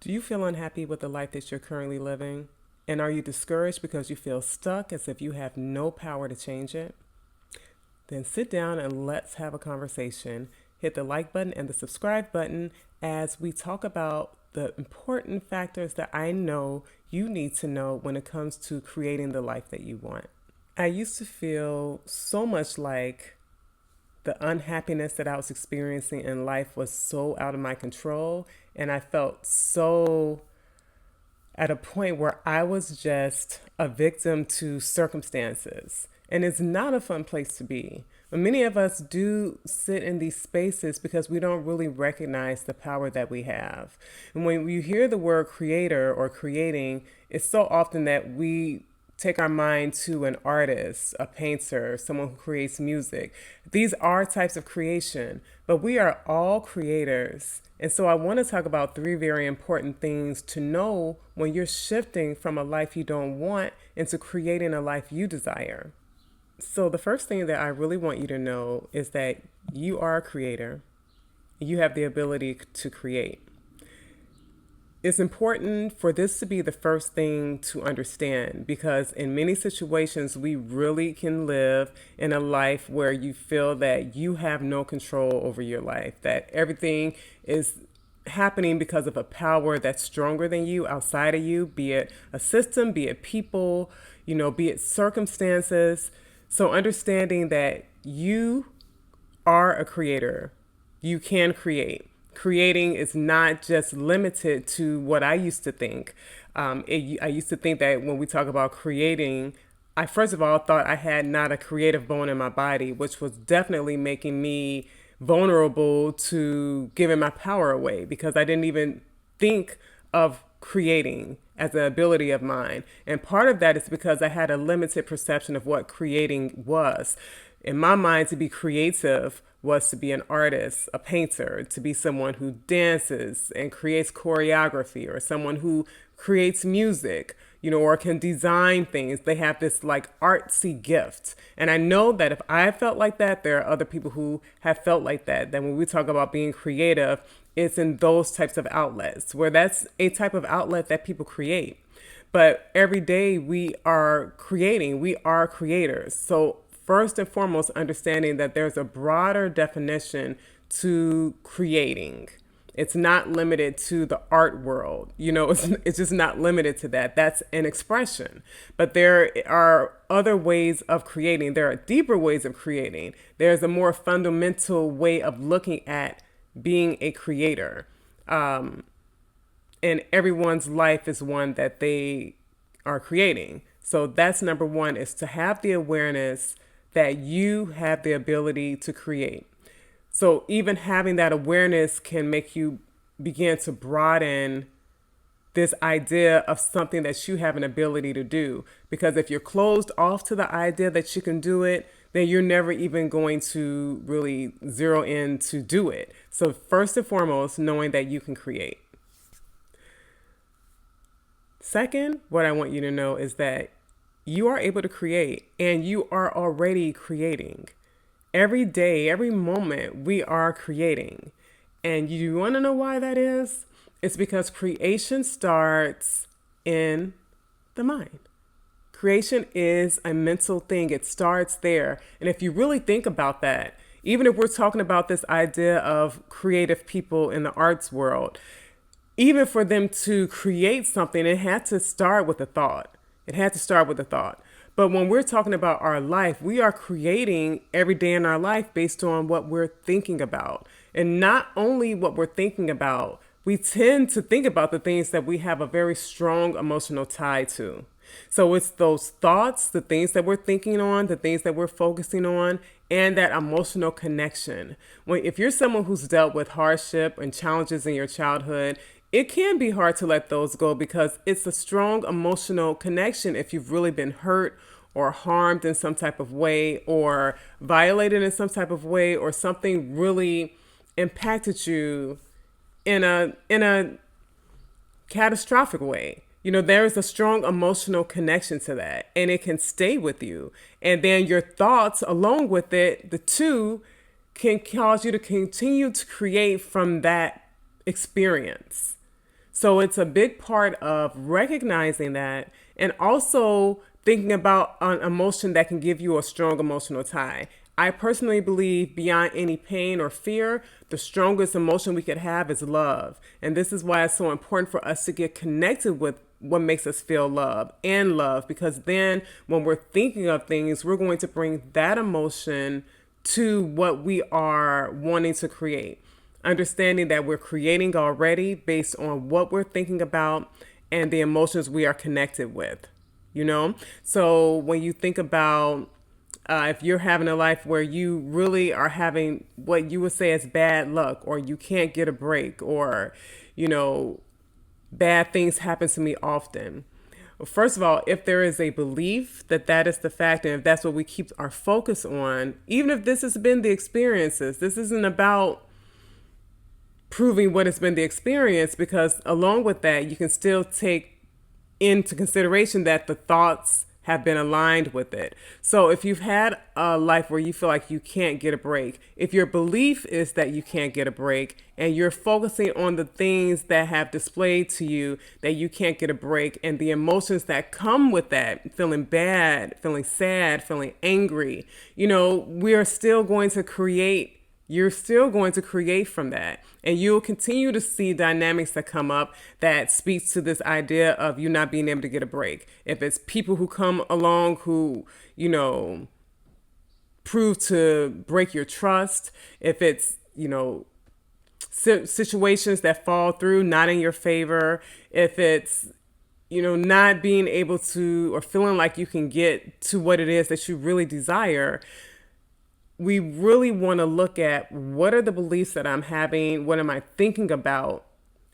Do you feel unhappy with the life that you're currently living? And are you discouraged because you feel stuck as if you have no power to change it? Then sit down and let's have a conversation. Hit the like button and the subscribe button as we talk about the important factors that I know you need to know when it comes to creating the life that you want. I used to feel so much like the unhappiness that I was experiencing in life was so out of my control, and I felt so at a point where I was just a victim to circumstances. And it's not a fun place to be. But many of us do sit in these spaces because we don't really recognize the power that we have. And when you hear the word creator or creating, it's so often that we take our mind to an artist, a painter, someone who creates music. These are types of creation, but we are all creators. And so I want to talk about three very important things to know when you're shifting from a life you don't want into creating a life you desire. So the first thing that I really want you to know is that you are a creator. You have the ability to create. It's important for this to be the first thing to understand because in many situations we really can live in a life where you feel that you have no control over your life, that everything is happening because of a power that's stronger than you, outside of you, be it a system, be it people, be it circumstances. So understanding that you are a creator, you can create. Creating is not just limited to what I used to think. I used to think that when we talk about creating, I first of all thought I had not a creative bone in my body, which was definitely making me vulnerable to giving my power away because I didn't even think of creating as an ability of mine. And part of that is because I had a limited perception of what creating was. In my mind, to be creative was to be an artist, a painter, to be someone who dances and creates choreography, or someone who creates music, or can design things. They have this like artsy gift. And I know that if I felt like that, there are other people who have felt like that. Then when we talk about being creative, it's in those types of outlets where that's a type of outlet that people create. But every day we are creating, we are creators. So first and foremost, understanding that there's a broader definition to creating. It's not limited to the art world. It's just not limited to that. That's an expression. But there are other ways of creating. There are deeper ways of creating. There's a more fundamental way of looking at being a creator. And everyone's life is one that they are creating. So that's number one, is to have the awareness that you have the ability to create. So even having that awareness can make you begin to broaden this idea of something that you have an ability to do. Because if you're closed off to the idea that you can do it, then you're never even going to really zero in to do it. So first and foremost, knowing that you can create. Second, what I want you to know is that you are able to create, and you are already creating. Every day, every moment, we are creating. And you want to know why that is? It's because creation starts in the mind. Creation is a mental thing. It starts there. And if you really think about that, even if we're talking about this idea of creative people in the arts world, even for them to create something, it had to start with a thought. It had to start with a thought. But when we're talking about our life, we are creating every day in our life based on what we're thinking about. And not only what we're thinking about, we tend to think about the things that we have a very strong emotional tie to. So it's those thoughts, the things that we're thinking on, the things that we're focusing on, and that emotional connection. If you're someone who's dealt with hardship and challenges in your childhood, it can be hard to let those go because it's a strong emotional connection if you've really been hurt or harmed in some type of way or violated in some type of way, or something really impacted you in a catastrophic way. There is a strong emotional connection to that, and it can stay with you. And then your thoughts along with it, the two can cause you to continue to create from that experience. So it's a big part of recognizing that and also thinking about an emotion that can give you a strong emotional tie. I personally believe beyond any pain or fear, the strongest emotion we could have is love. And this is why it's so important for us to get connected with what makes us feel love, because then when we're thinking of things, we're going to bring that emotion to what we are wanting to create. Understanding that we're creating already based on what we're thinking about and the emotions we are connected with, you know? So when you think about if you're having a life where you really are having what you would say is bad luck, or you can't get a break, or, you know, bad things happen to me often. Well, first of all, if there is a belief that that is the fact, and if that's what we keep our focus on, even if this has been the experiences, this isn't about proving what has been the experience, because along with that, you can still take into consideration that the thoughts have been aligned with it. So if you've had a life where you feel like you can't get a break, if your belief is that you can't get a break and you're focusing on the things that have displayed to you that you can't get a break and the emotions that come with that, feeling bad, feeling sad, feeling angry, you know, we are still going to create you're still going to create from that. And you'll continue to see dynamics that come up that speaks to this idea of you not being able to get a break. If it's people who come along who, you know, prove to break your trust, if it's, you know, situations that fall through, not in your favor, if it's, you know, not being able to or feeling like you can get to what it is that you really desire, we really want to look at what are the beliefs that I'm having, what am I thinking about,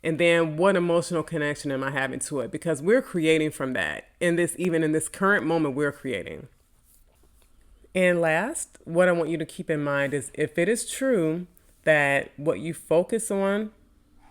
and then what emotional connection am I having to it? Because we're creating from that. Even in this current moment, we're creating. And last, what I want you to keep in mind is if it is true that what you focus on,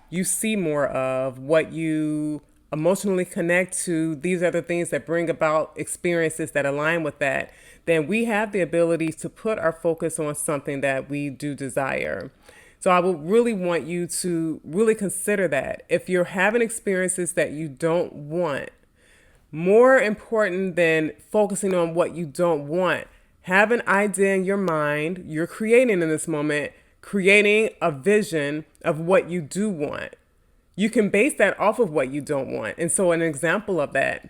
you see more of, what you emotionally connect to, these are the things that bring about experiences that align with that, then we have the ability to put our focus on something that we do desire. So I would really want you to really consider that. If you're having experiences that you don't want, more important than focusing on what you don't want, have an idea in your mind, you're creating in this moment, creating a vision of what you do want. You can base that off of what you don't want. And so an example of that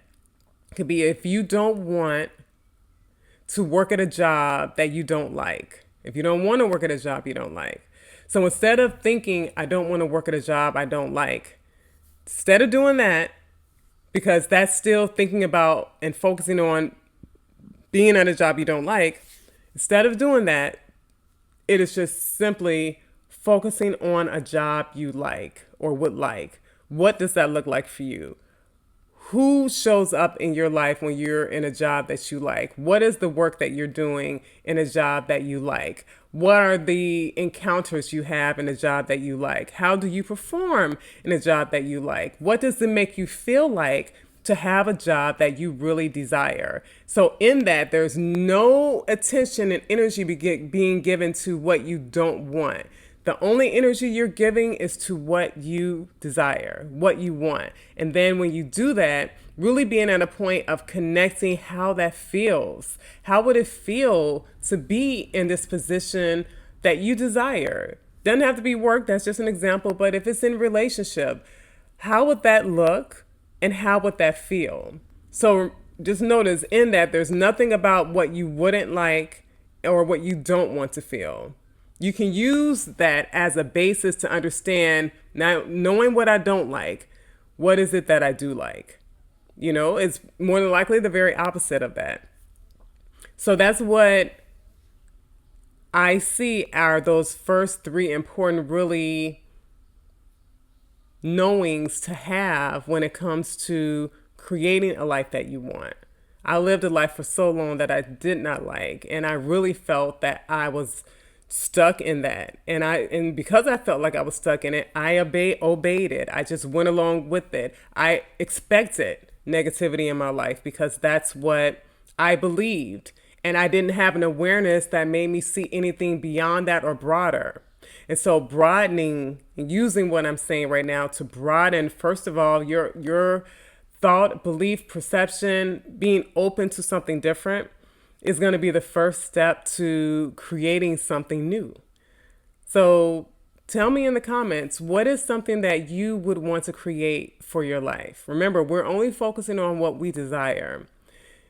could be if you don't want to work at a job that you don't like, if you don't want to work at a job you don't like. So instead of thinking, I don't want to work at a job I don't like, instead of doing that, because that's still thinking about and focusing on being at a job you don't like, instead of doing that, it is just simply focusing on a job you like or would like. What does that look like for you? Who shows up in your life when you're in a job that you like? What is the work that you're doing in a job that you like? What are the encounters you have in a job that you like? How do you perform in a job that you like? What does it make you feel like to have a job that you really desire? So in that, there's no attention and energy being given to what you don't want. The only energy you're giving is to what you desire, what you want. And then when you do that, really being at a point of connecting how that feels. How would it feel to be in this position that you desire? Doesn't have to be work, that's just an example, but if it's in relationship, how would that look and how would that feel? So just notice in that there's nothing about what you wouldn't like or what you don't want to feel. You can use that as a basis to understand, now knowing what I don't like, what is it that I do like? You know, it's more than likely the very opposite of that. So that's what I see are those first three important really knowings to have when it comes to creating a life that you want. I lived a life for so long that I did not like, and I really felt that I was stuck in that. And because I felt like I was stuck in it, I obeyed it. I just went along with it. I expected negativity in my life because that's what I believed. And I didn't have an awareness that made me see anything beyond that or broader. And so broadening, using what I'm saying right now to broaden, first of all, your thought, belief, perception, being open to something different is going to be the first step to creating something new. So tell me in the comments, what is something that you would want to create for your life? Remember, we're only focusing on what we desire.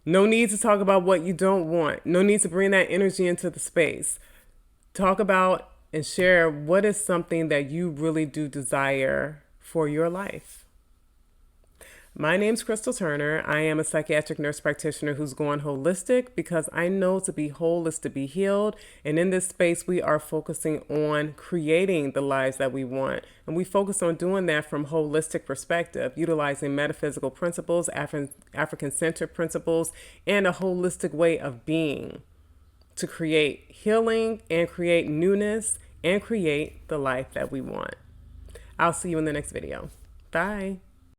No need to talk about what you don't want. No need to bring that energy into the space. Talk about and share what is something that you really do desire for your life. My name's Crystal Turner. I am a psychiatric nurse practitioner who's going holistic because I know to be whole is to be healed. And in this space, we are focusing on creating the lives that we want. And we focus on doing that from holistic perspective, utilizing metaphysical principles, African-centered principles, and a holistic way of being to create healing and create newness and create the life that we want. I'll see you in the next video. Bye.